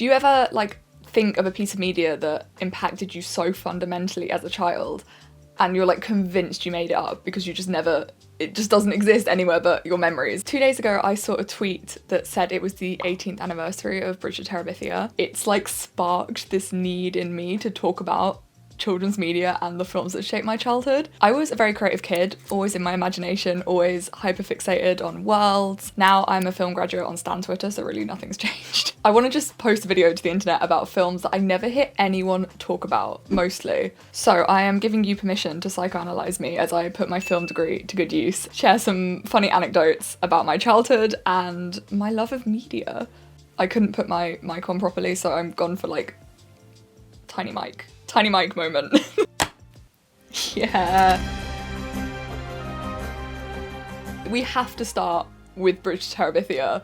Do you ever like think of a piece of media that impacted you so fundamentally as a child and you're like convinced you made it up because you just never, it just doesn't exist anywhere but your memories? 2 days ago I saw a tweet that said it was the 18th anniversary of Bridge To Terabithia. It's like sparked this need in me to talk about children's media and the films that shaped my childhood. I was a very creative kid, always in my imagination, always hyperfixated on worlds. Now I'm a film graduate on Stan Twitter, so really nothing's changed. I want to just post a video to the internet about films that I never hear anyone talk about, mostly. So I am giving you permission to psychoanalyze me as I put my film degree to good use, share some funny anecdotes about my childhood and my love of media. I couldn't put my mic on properly, so I'm gone for like tiny mic moment. Yeah. We have to start with Bridge To Terabithia.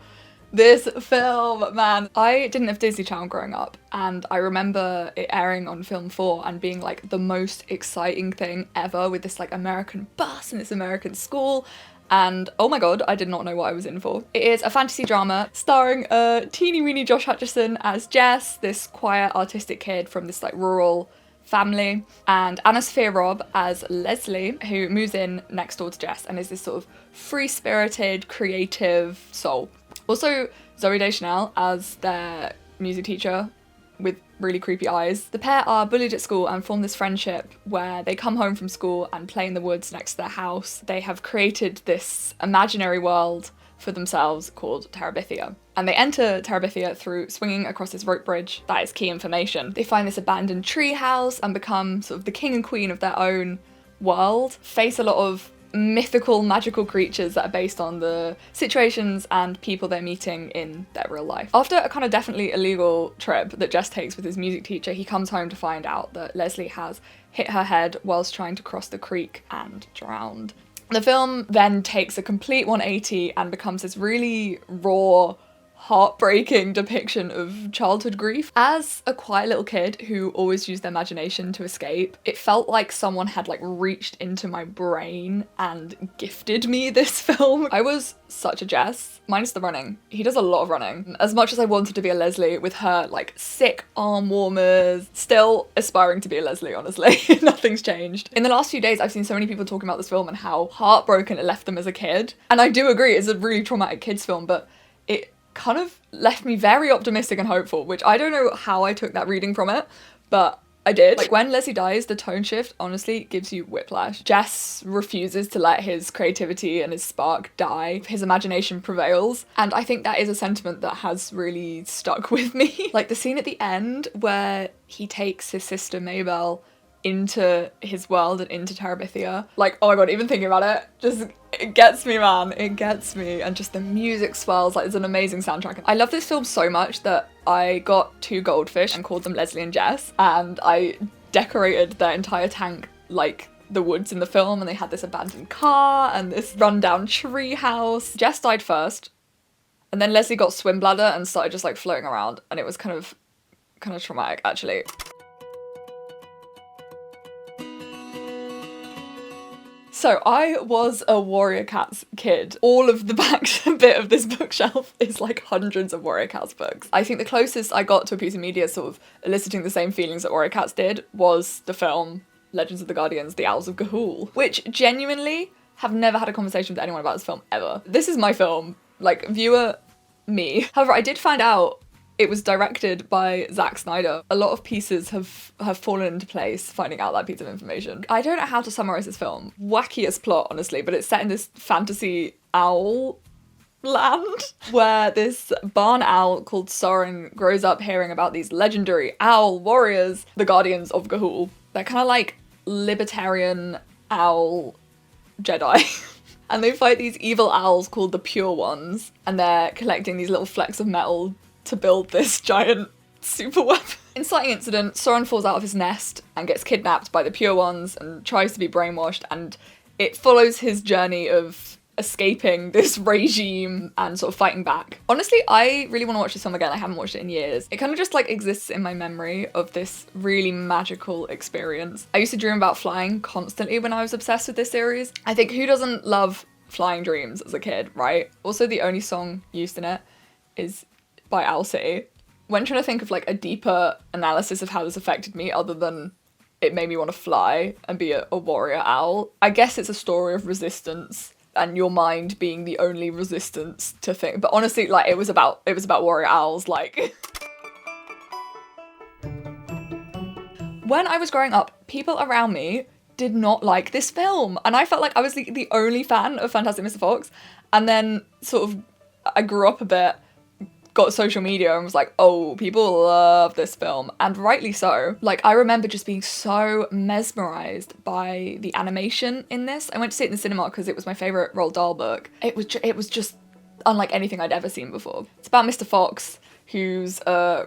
This film, man. I didn't have Disney Channel growing up, and I remember it airing on Film 4 and being like the most exciting thing ever, with this like American bus and this American school. And oh my god, I did not know what I was in for. It is a fantasy drama starring teeny weeny Josh Hutcherson as Jess, this quiet artistic kid from this like rural family, and Anna Sophia Robb as Leslie, who moves in next door to Jess and is this sort of free-spirited, creative soul. Also Zooey Deschanel as their music teacher with really creepy eyes. The pair are bullied at school and form this friendship where they come home from school and play in the woods next to their house. They have created this imaginary world for themselves called Terabithia. And they enter Terabithia through swinging across this rope bridge. That is key information. They find this abandoned tree house and become sort of the king and queen of their own world, face a lot of mythical, magical creatures that are based on the situations and people they're meeting in their real life. After a kind of definitely illegal trip that Jess takes with his music teacher, he comes home to find out that Leslie has hit her head whilst trying to cross the creek and drowned. The film then takes a complete 180 and becomes this really raw, heartbreaking depiction of childhood grief. As a quiet little kid who always used their imagination to escape, it felt like someone had like reached into my brain and gifted me this film. I was such a Jess, minus the running. He does a lot of running. As much as I wanted to be a Leslie with her like sick arm warmers, still aspiring to be a Leslie, honestly. Nothing's changed. In the last few days, I've seen so many people talking about this film and how heartbroken it left them as a kid. And I do agree, it's a really traumatic kids film, but it kind of left me very optimistic and hopeful, which I don't know how I took that reading from it, but I did. Like, when Leslie dies, the tone shift honestly gives you whiplash. Jess refuses to let his creativity and his spark die. His imagination prevails, and I think that is a sentiment that has really stuck with me. Like the scene at the end where he takes his sister Maybelle into his world and into Terabithia. Like, oh my god, even thinking about it, just, it gets me, man. It gets me. And just the music swells. Like, it's an amazing soundtrack. I love this film so much that I got 2 goldfish and called them Leslie and Jess, and I decorated their entire tank like the woods in the film, and they had this abandoned car and this rundown tree house. Jess died first, and then Leslie got swim bladder and started just like floating around, and it was kind of traumatic, actually. So I was a Warrior Cats kid. All of the back bit of this bookshelf is like hundreds of Warrior Cats books. I think the closest I got to a piece of media sort of eliciting the same feelings that Warrior Cats did was the film Legends of the Guardians, The Owls of Ga'Hoole, which genuinely have never had a conversation with anyone about this film ever. This is my film, like, viewer me. However, I did find out it was directed by Zack Snyder. A lot of pieces have fallen into place finding out that piece of information. I don't know how to summarize this film. Wackiest plot, honestly, but it's set in this fantasy owl land where this barn owl called Soren grows up hearing about these legendary owl warriors, the Guardians of Ga'Hoole. They're kind of like libertarian owl Jedi. And they fight these evil owls called the Pure Ones, and they're collecting these little flecks of metal to build this giant super weapon. Inciting incident, Soren falls out of his nest and gets kidnapped by the Pure Ones and tries to be brainwashed, and it follows his journey of escaping this regime and sort of fighting back. Honestly, I really want to watch this film again. I haven't watched it in years. It kind of just like exists in my memory of this really magical experience. I used to dream about flying constantly when I was obsessed with this series. I think who doesn't love flying dreams as a kid, right? Also, the only song used in it is by Owl City, when trying to think of like a deeper analysis of how this affected me, other than it made me want to fly and be a warrior owl, I guess it's a story of resistance and your mind being the only resistance to think. But honestly, like, it was about warrior owls. Like, when I was growing up, people around me did not like this film, and I felt like I was the only fan of Fantastic Mr. Fox. And then sort of I grew up a bit, got social media, and was like, oh, people love this film, and rightly so. Like, I remember just being so mesmerized by the animation in this. I went to see it in the cinema because it was my favorite Roald Dahl book. It was just unlike anything I'd ever seen before. It's about Mr. Fox, who's a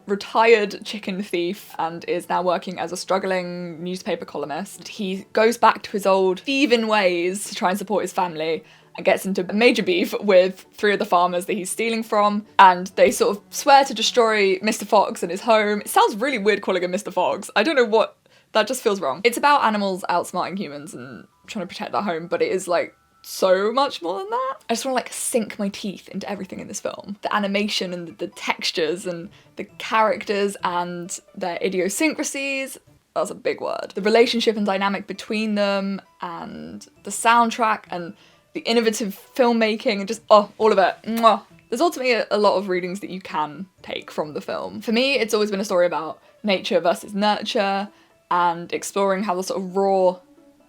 retired chicken thief and is now working as a struggling newspaper columnist. He goes back to his old thieving ways to try and support his family, and gets into major beef with 3 of the farmers that he's stealing from, and they sort of swear to destroy Mr. Fox and his home. It sounds really weird calling him Mr. Fox. I don't know what, that just feels wrong. It's about animals outsmarting humans and trying to protect their home, but it is like so much more than that. I just want to like sink my teeth into everything in this film. The animation and the textures and the characters and their idiosyncrasies. That's a big word. The relationship and dynamic between them, and the soundtrack, and the innovative filmmaking, and just, all of it. Mwah. There's ultimately a lot of readings that you can take from the film. For me, it's always been a story about nature versus nurture, and exploring how the sort of raw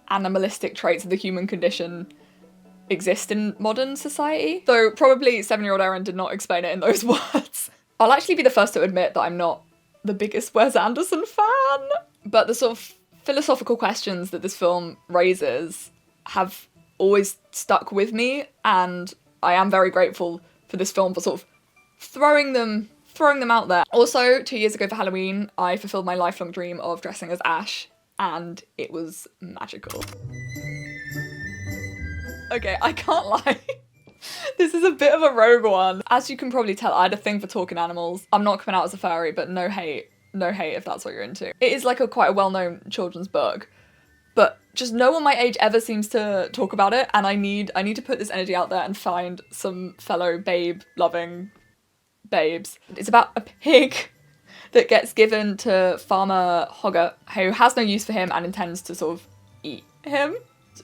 animalistic traits of the human condition exist in modern society. Though probably 7-year-old Erin did not explain it in those words. I'll actually be the first to admit that I'm not the biggest Wes Anderson fan, but the sort of philosophical questions that this film raises have always stuck with me, and I am very grateful for this film for sort of throwing them out there. Also, 2 years ago for Halloween, I fulfilled my lifelong dream of dressing as Ash, and it was magical. Okay, I can't lie. This is a bit of a rogue one. As you can probably tell, I had a thing for talking animals. I'm not coming out as a furry, but no hate if that's what you're into. It is like quite a well-known children's book, but just no one my age ever seems to talk about it, and I need to put this energy out there and find some fellow babe-loving babes. It's about a pig that gets given to Farmer Hoggart, who has no use for him and intends to sort of eat him.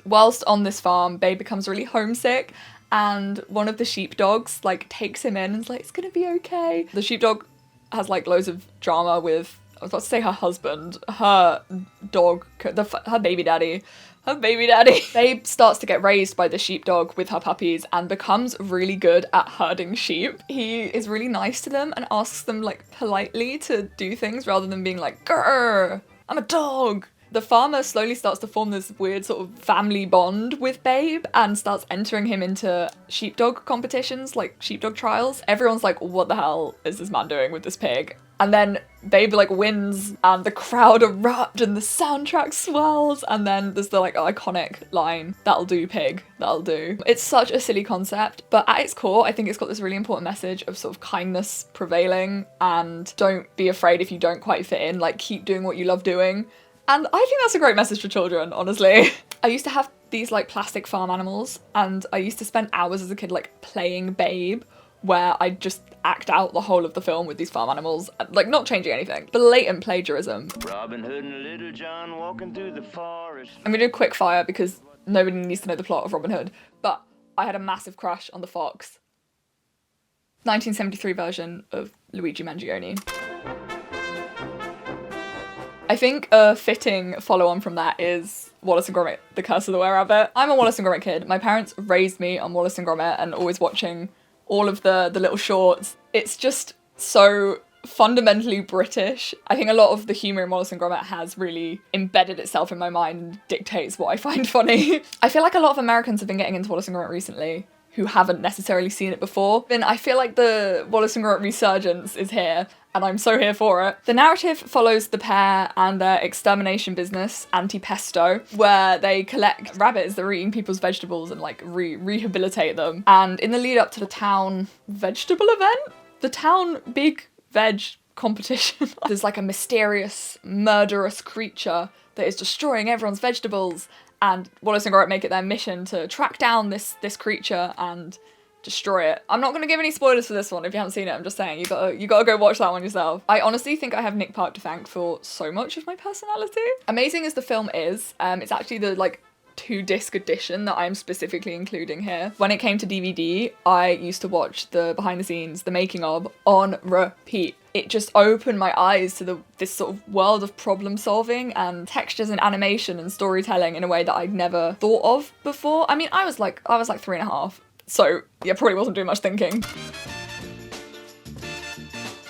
Whilst on this farm, Babe becomes really homesick, and one of the sheepdogs like takes him in and is like, it's gonna be okay. The sheepdog has like loads of drama with, I was about to say her husband, her dog, her baby daddy. Babe starts to get raised by the sheepdog with her puppies and becomes really good at herding sheep. He is really nice to them and asks them like politely to do things rather than being like, grr, I'm a dog. The farmer slowly starts to form this weird sort of family bond with Babe and starts entering him into sheepdog competitions, like sheepdog trials. Everyone's like, what the hell is this man doing with this pig? And then Babe like wins and the crowd erupt and the soundtrack swells, and then there's the like iconic line, that'll do pig, that'll do. It's such a silly concept, but at its core I think it's got this really important message of sort of kindness prevailing, and don't be afraid if you don't quite fit in, like keep doing what you love doing. And I think that's a great message for children, honestly. I used to have these like plastic farm animals, and I used to spend hours as a kid like playing Babe, where I'd just act out the whole of the film with these farm animals, like not changing anything. Blatant plagiarism. Robin Hood and Little John walking through the forest. I'm gonna do a quick fire because nobody needs to know the plot of Robin Hood, but I had a massive crush on the fox. 1973 version of Luigi Mangione. I think a fitting follow-on from that is Wallace and Gromit, The Curse of the Were-Rabbit. I'm a Wallace and Gromit kid. My parents raised me on Wallace and Gromit and always watching all of the little shorts. It's just so fundamentally British. I think a lot of the humour in Wallace and Gromit has really embedded itself in my mind and dictates what I find funny. I feel like a lot of Americans have been getting into Wallace and Gromit recently who haven't necessarily seen it before. And I feel like the Wallace and Gromit resurgence is here, and I'm so here for it. The narrative follows the pair and their extermination business, Antipesto, where they collect rabbits that are eating people's vegetables and like rehabilitate them. And in the lead up to the town vegetable event, the town big veg competition, there's like a mysterious, murderous creature that is destroying everyone's vegetables, and Wallace and Gromit make it their mission to track down this creature and destroy it. I'm not going to give any spoilers for this one if you haven't seen it. I'm just saying, you gotta go watch that one yourself. I honestly think I have Nick Park to thank for so much of my personality. Amazing as the film is, it's actually the like 2-disc edition that I'm specifically including here. When it came to DVD, I used to watch the behind the scenes, the making of, on repeat. It just opened my eyes to this sort of world of problem solving and textures and animation and storytelling in a way that I'd never thought of before. I mean, I was like 3.5. So yeah, probably wasn't doing much thinking.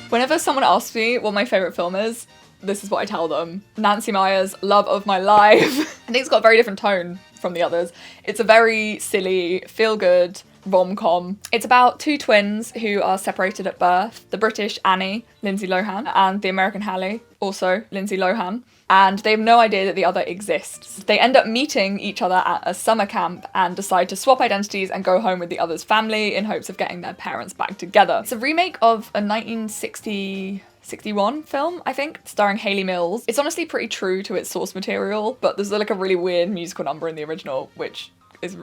Whenever someone asks me what my favourite film is, this is what I tell them. Nancy Meyers, love of my life. I think it's got a very different tone from the others. It's a very silly, feel-good rom-com. It's about 2 twins who are separated at birth. The British Annie, Lindsay Lohan, and the American Hallie, also Lindsay Lohan. And they have no idea that the other exists. They end up meeting each other at a summer camp and decide to swap identities and go home with the other's family in hopes of getting their parents back together. It's a remake of a 1961 film, I think, starring Hayley Mills. It's honestly pretty true to its source material, but there's like a really weird musical number in the original, which is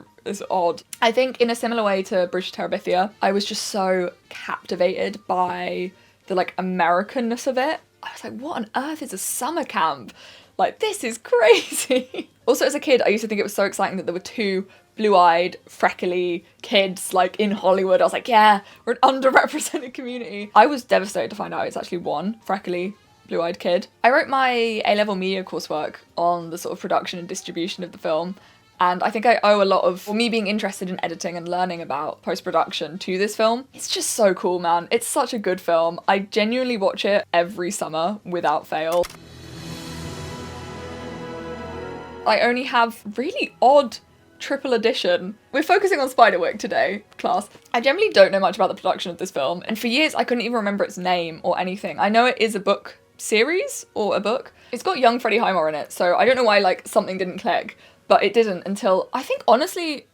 odd. I think in a similar way to Bridge to Terabithia, I was just so captivated by the like Americanness of it. I was like, what on earth is a summer camp? Like, this is crazy. Also, as a kid, I used to think it was so exciting that there were 2 blue-eyed, freckly kids, like, in Hollywood. I was like, yeah, we're an underrepresented community. I was devastated to find out it's actually 1 freckly, blue-eyed kid. I wrote my A-level media coursework on the sort of production and distribution of the film, and I think I owe a lot of me being interested in editing and learning about post-production to this film. It's just so cool, man. It's such a good film. I genuinely watch it every summer without fail. I only have really odd triple edition. We're focusing on SpiderWick today, class. I generally don't know much about the production of this film, and for years I couldn't even remember its name or anything. I know it is a book series or a book. It's got young Freddie Highmore in it, so I don't know why like something didn't click. But it didn't until, I think, honestly,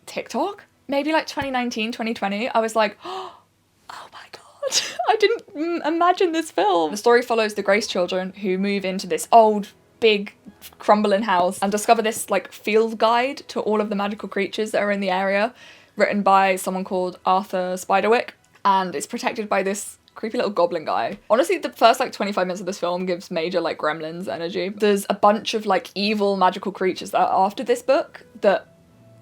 TikTok? Maybe like 2019, 2020. I was like, oh my God, I didn't imagine this film. The story follows the Grace children who move into this old, big, crumbling house and discover this like field guide to all of the magical creatures that are in the area, written by someone called Arthur Spiderwick. And it's protected by this creepy little goblin guy. Honestly, the first like 25 minutes of this film gives major like Gremlins energy. There's a bunch of like evil magical creatures that are after this book that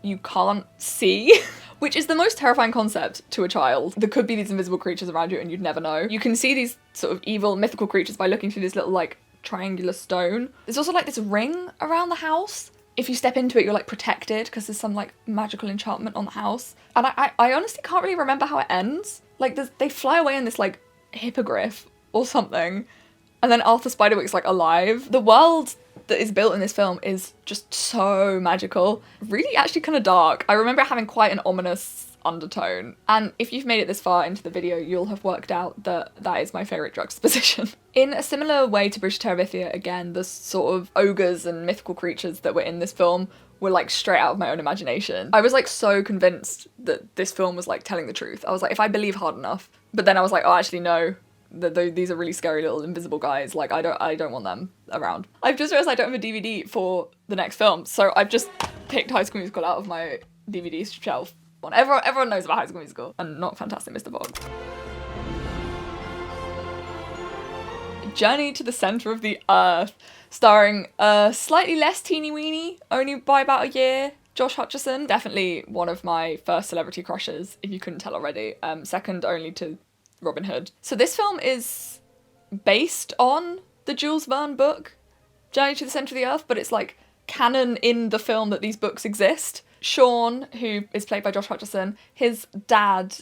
you can't see, which is the most terrifying concept to a child. There could be these invisible creatures around you and you'd never know. You can see these sort of evil mythical creatures by looking through this little like triangular stone. There's also like this ring around the house. If you step into it, you're like protected because there's some like magical enchantment on the house. And I honestly can't really remember how it ends. Like they fly away in this like hippogriff or something, and then Arthur Spiderwick's like alive. The world that is built in this film is just so magical, really actually kind of dark. I remember it having quite an ominous undertone, and if you've made it this far into the video, you'll have worked out that that is my favourite juxtaposition. In a similar way to Bridge to Terabithia, again, the sort of ogres and mythical creatures that were in this film were like straight out of my own imagination. I was like so convinced that this film was like telling the truth. I was like, if I believe hard enough. But then I was like, oh, actually no, these are really scary little invisible guys. Like I don't want them around. I've just realized I don't have a DVD for the next film, so I've just picked High School Musical out of my DVD shelf. Everyone knows about High School Musical and not Fantastic Mr. Fox. Journey to the Centre of the Earth, starring a slightly less teeny-weeny, only by about a year, Josh Hutcherson. Definitely one of my first celebrity crushes, if you couldn't tell already. Second only to Robin Hood. So this film is based on the Jules Verne book, Journey to the Centre of the Earth, but it's like canon in the film that these books exist. Sean, who is played by Josh Hutcherson, his dad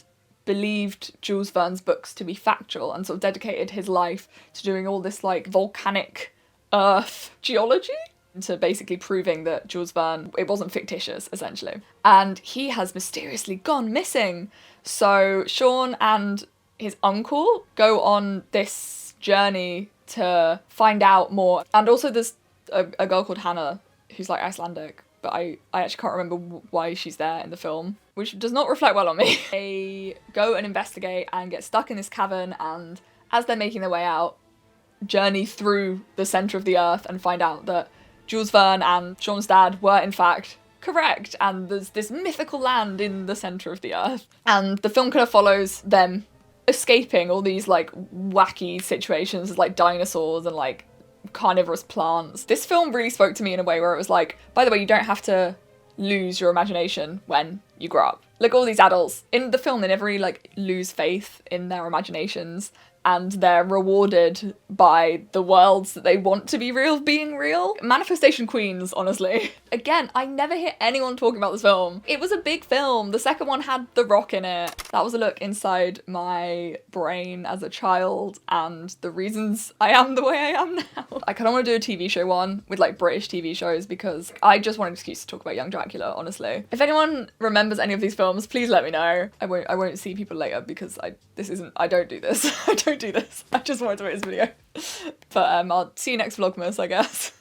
believed Jules Verne's books to be factual and sort of dedicated his life to doing all this like volcanic earth geology, to basically proving that Jules Verne, it wasn't fictitious, essentially. And he has mysteriously gone missing. So Sean and his uncle go on this journey to find out more. And also there's a girl called Hannah who's like Icelandic, but I actually can't remember why she's there in the film, which does not reflect well on me. They go and investigate and get stuck in this cavern, and as they're making their way out, journey through the centre of the earth and find out that Jules Verne and Sean's dad were in fact correct, and there's this mythical land in the centre of the earth. And the film kind of follows them escaping all these like wacky situations, like dinosaurs and like carnivorous plants. This film really spoke to me in a way where it was like, by the way, you don't have to lose your imagination when you grow up. Like all these adults in the film, they never really like lose faith in their imaginations, and they're rewarded by the worlds that they want to be real being real. Manifestation queens, honestly. Again, I never hear anyone talking about this film. It was a big film. The second one had The Rock in it. That was a look inside my brain as a child and the reasons I am the way I am now. I kind of want to do a TV show one with like British TV shows because I just want an excuse to talk about young Dracula, honestly. If anyone remembers any of these films, please let me know. I won't see people later because I don't do this. I don't do this. I just wanted to make this video. But I'll see you next Vlogmas, I guess.